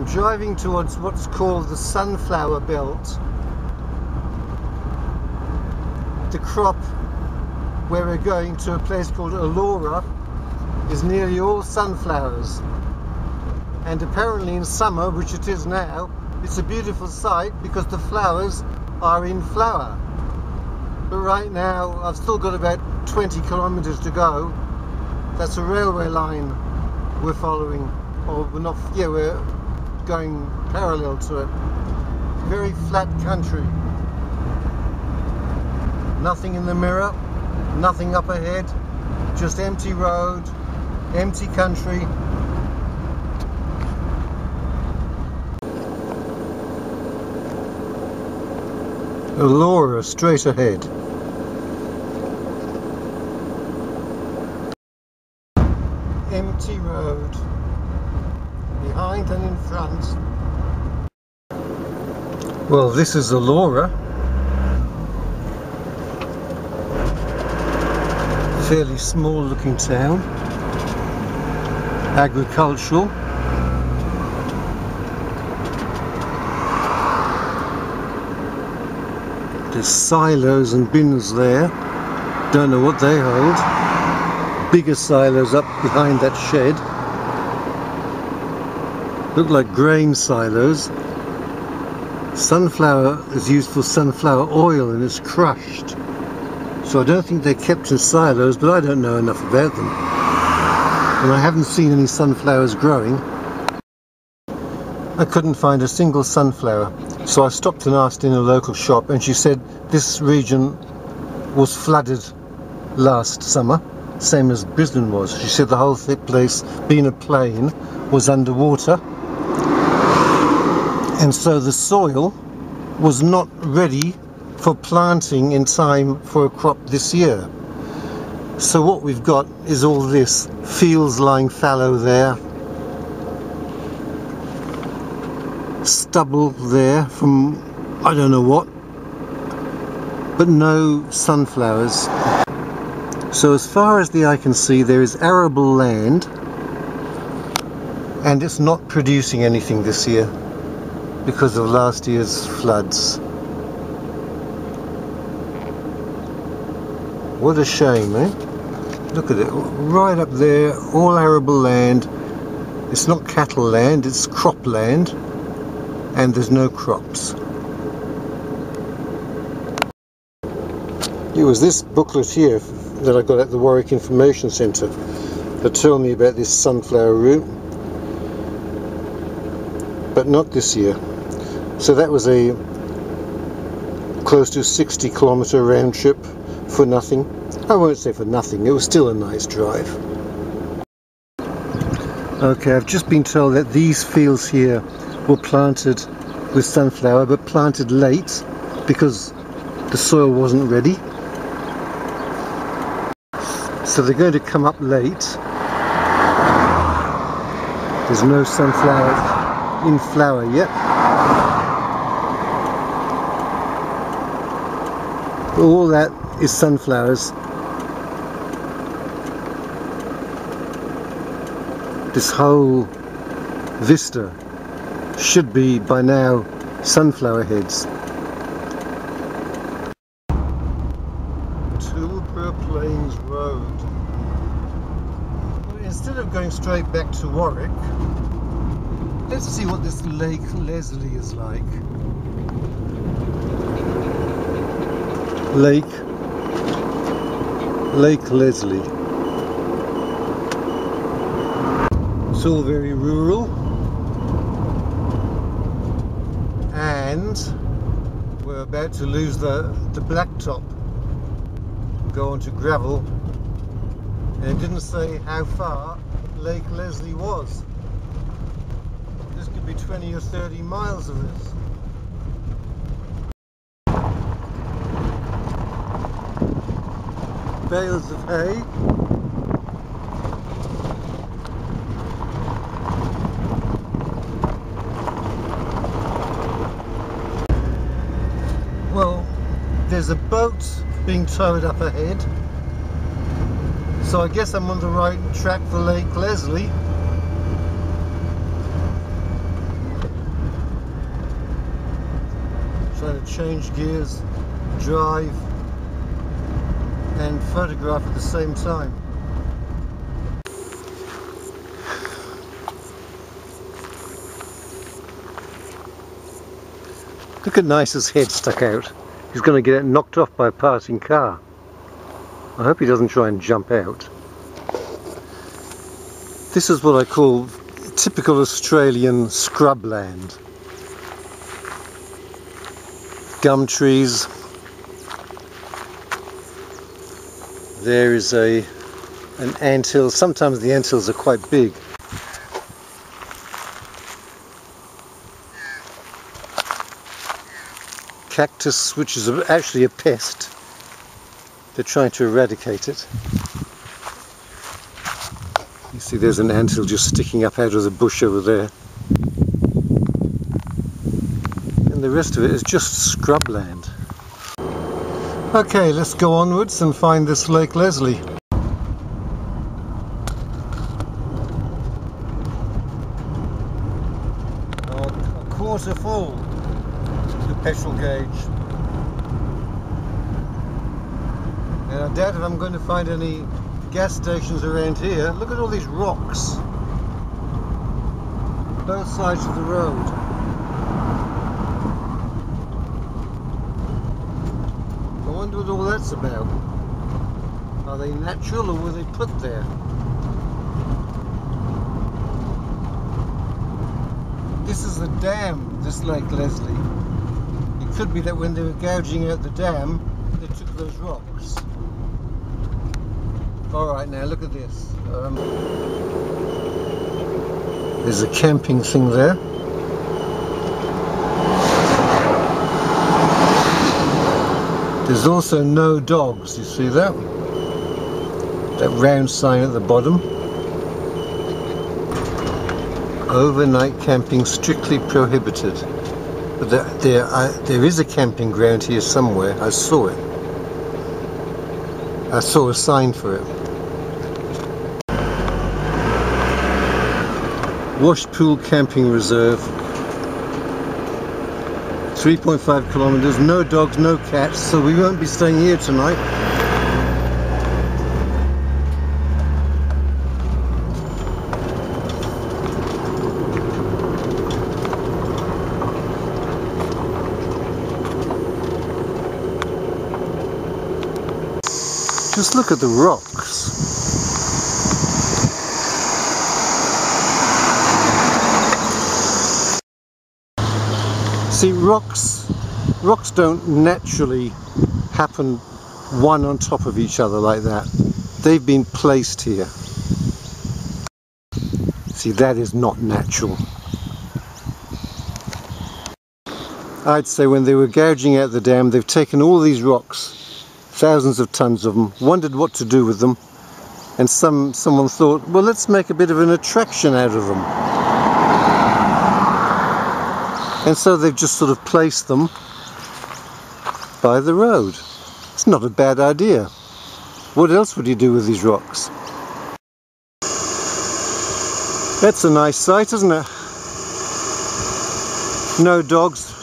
driving towards what's called the sunflower belt. The crop where we're going to, a place called Allora, is nearly all sunflowers, and apparently in summer, which it is now, it's a beautiful sight because the flowers are in flower. But right now I've still got about 20 kilometers to go. That's a railway line we're following, or we're not, yeah, we're going parallel to it. Very flat country. Nothing in the mirror, nothing up ahead, just empty road, empty country. Allora straight ahead. Empty road, behind and in front. Well, this is Allora. Fairly small looking town, agricultural. There's silos and bins there, don't know what they hold. Bigger silos up behind that shed, look like grain silos. Sunflower is used for sunflower oil and it's crushed. So I don't think they're kept in silos, but I don't know enough about them. And I haven't seen any sunflowers growing. I couldn't find a single sunflower. So I stopped and asked in a local shop, and she said this region was flooded last summer, same as Brisbane was. She said the whole place, being a plain, was underwater. And so the soil was not ready for planting in time for a crop this year. So what we've got is all this, fields lying fallow there, stubble there from I don't know what, but no sunflowers. So as far as the eye can see, there is arable land, and it's not producing anything this year because of last year's floods. What a shame, eh? Look at it, right up there, all arable land. It's not cattle land, it's crop land, and there's no crops. It was this booklet here that I got at the Warwick Information Centre that told me about this sunflower route, but not this year. So that was a close to 60-kilometre round trip for nothing. I won't say for nothing, it was still a nice drive. Okay, I've just been told that these fields here were planted with sunflower, but planted late because the soil wasn't ready. So they're going to come up late. There's no sunflower in flower yet. All that is sunflowers. This whole vista should be by now sunflower heads. Tilbury Plains Road. Well, instead of going straight back to Warwick, let's see what this Lake Leslie is like. Lake Leslie. It's all very rural, and we're about to lose the blacktop, go on to gravel, and it didn't say how far Lake Leslie was. This could be 20 or 30 miles of this. Bales of hay. Well, there's a boat being towed up ahead, so I guess I'm on the right track for Lake Leslie. how to change gears, drive and photograph at the same time. Look at Nice's head stuck out. He's going to get it knocked off by a passing car. I hope he doesn't try and jump out. This is what I call typical Australian scrubland. Gum trees. There is an anthill. Sometimes the anthills are quite big. Cactus, which is actually a pest. They're trying to eradicate it. You see there's an anthill just sticking up out of the bush over there. And the rest of it is just scrubland. Okay, let's go onwards and find this Lake Leslie. A quarter full, the petrol gauge. And I doubt if I'm going to find any gas stations around here. Look at all these rocks. Both sides of the road. I wonder what all that's about. Are they natural or were they put there? This is the dam, this Lake Leslie. It could be that when they were gouging out the dam, they took those rocks. Alright, now look at this. There's a camping thing there. There's also no dogs, you see that? That round sign at the bottom. Overnight camping strictly prohibited. But there is a camping ground here somewhere. I saw it. I saw a sign for it. Washpool Camping Reserve. 3.5 kilometers, no dogs, no cats, so we won't be staying here tonight. Just look at the rocks. See, rocks don't naturally happen one on top of each other like that. They've been placed here. See, that is not natural. I'd say when they were gouging out the dam, they've taken all these rocks, thousands of tons of them, wondered what to do with them, and someone thought, well, let's make a bit of an attraction out of them. And so they've just sort of placed them by the road. It's not a bad idea. What else would you do with these rocks? That's a nice sight, isn't it? No dogs,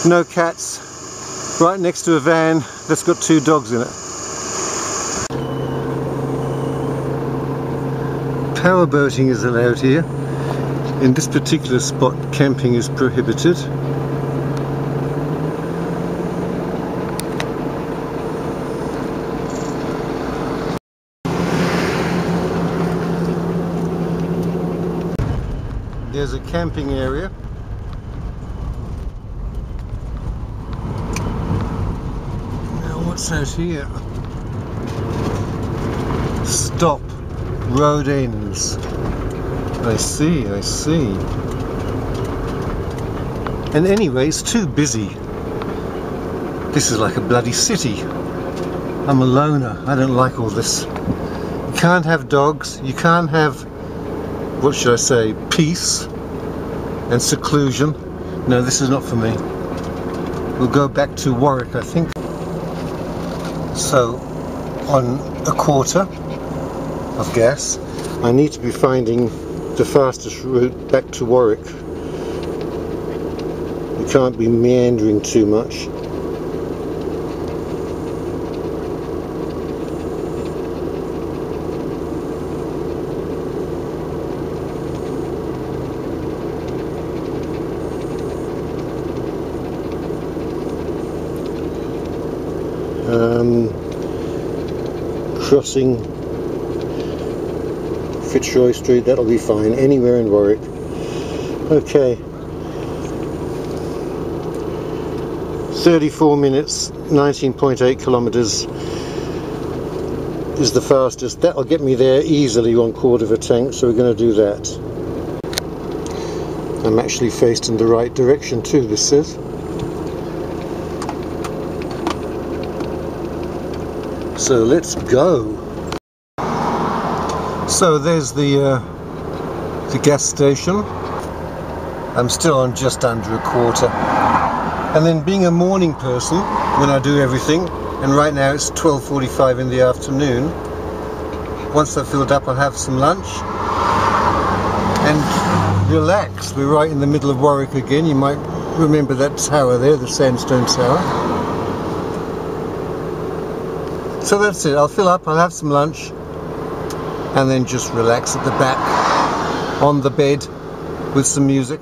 no cats, right next to a van that's got 2 dogs in it. Powerboating is allowed here. In this particular spot, camping is prohibited. There's a camping area. Now what's out here? Stop. Road ends. I see, I see. And anyway, it's too busy. This is like a bloody city. I'm a loner. I don't like all this. You can't have dogs. You can't have, what should I say, peace and seclusion. No, this is not for me. We'll go back to Warwick, I think. So, on a quarter of gas, I need to be finding the fastest route back to Warwick. You can't be meandering too much. Crossing Fitzroy Street, that'll be fine, anywhere in Warwick. Okay. 34 minutes, 19.8 kilometers is the fastest. That'll get me there easily, 1/4 of a tank, so we're going to do that. I'm actually faced in the right direction too, this says. So let's go. So there's the gas station. I'm still on just under 1/4. And then, being a morning person, when I do everything, and right now it's 12:45 in the afternoon, once I've filled up I'll have some lunch and relax. We're right in the middle of Warwick again. You might remember that tower there, the sandstone tower. So that's it. I'll fill up, I'll have some lunch, and then just relax at the back on the bed with some music.